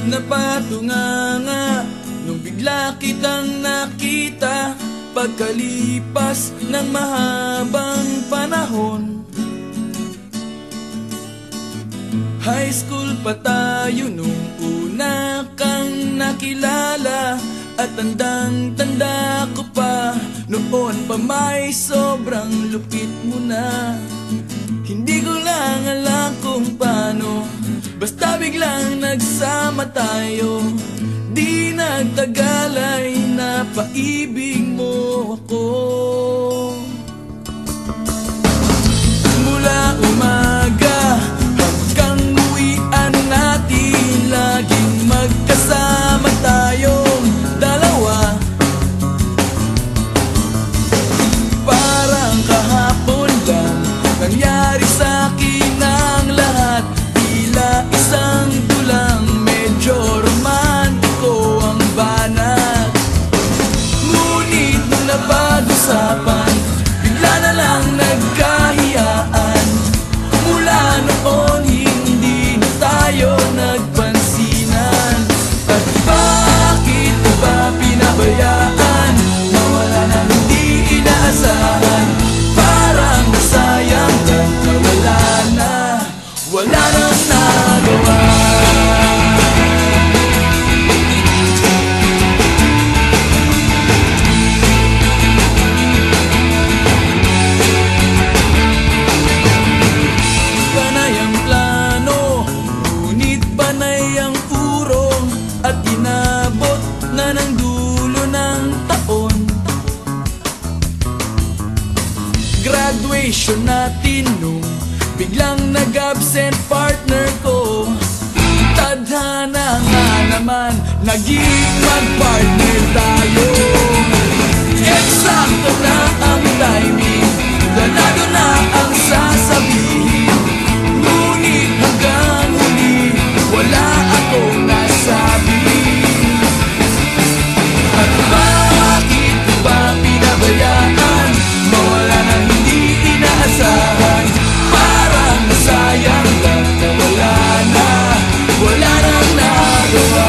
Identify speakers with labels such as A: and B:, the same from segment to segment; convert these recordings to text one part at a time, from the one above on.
A: Napatunganga nung bigla kitang nakita, pagkalipas ng mahabang panahon. High school pa tayo nung una kang nakilala, at tandang-tanda ko pa, noon pa may sobrang lupit mo na. Hindi ko lang alam kung paano, basta biglang nagsama tayo. Di nagtagal ay napaibig mo ako. Mula umaga hanggang uwian natin, laging magkasama tayong dalawa. Parang kahapon lang nangyari sa'kin ang lahat, tila isang tulang, medyo romantiko ang banat. Ngunit nung napag-usapan, bigla na lang nagkahiyaan. Mula noon hindi na tayo nagpansinan. At bakit na ba pinabayaan, nawala na hindi inaasahan? Parang nasayang lang na wala nang nagawa. Panay ang plano, ngunit panay ang urong, at inabot na ng dulo ng taon. Graduation natin nung biglang nag-absent partner ko. Tadhana nga naman, naging mag-partner tayo. Eksakto na ang timing, planado na ang sasabihin. Ngunit hanggang huli, wala akong nasabi. At bakit ba pinabayaan, mawala na hindi inaasahan? Parang nasayang lang na wala nang nagawa.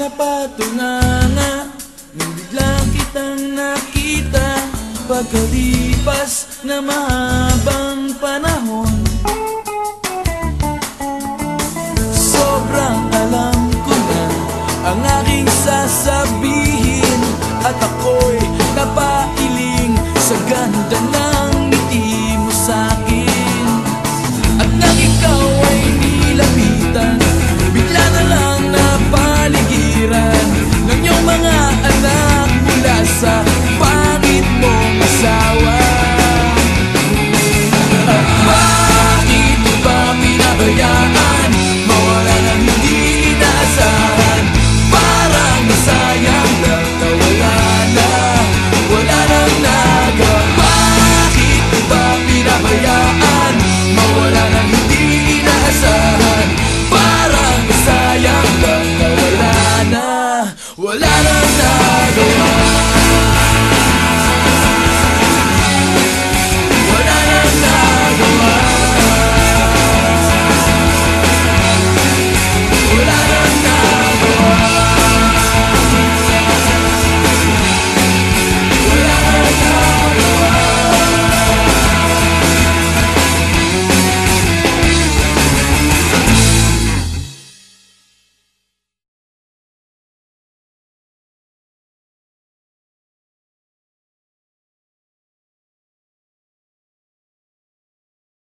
A: Napatunganga nung bigla kitang nakita, pagkalipas na mahabang panahon. Sobrang alam ko na ang aking sasabihin, at ako'y napailing sa ganda ng ngiti mo sa'kin. At nang ikaw ay nilapitan, bigla na lang napaligiran ng iyong mga anak mula sa pangit mong asawa. At bakit mo ba pinabayaan, mawala nang hindi inaasahan? Parang nasayang lang na wala nang nagawa. Bakit mo ba pinabayaan, mawala nang hindi inaasahan? Parang nasayang lang na wala nang nagawa.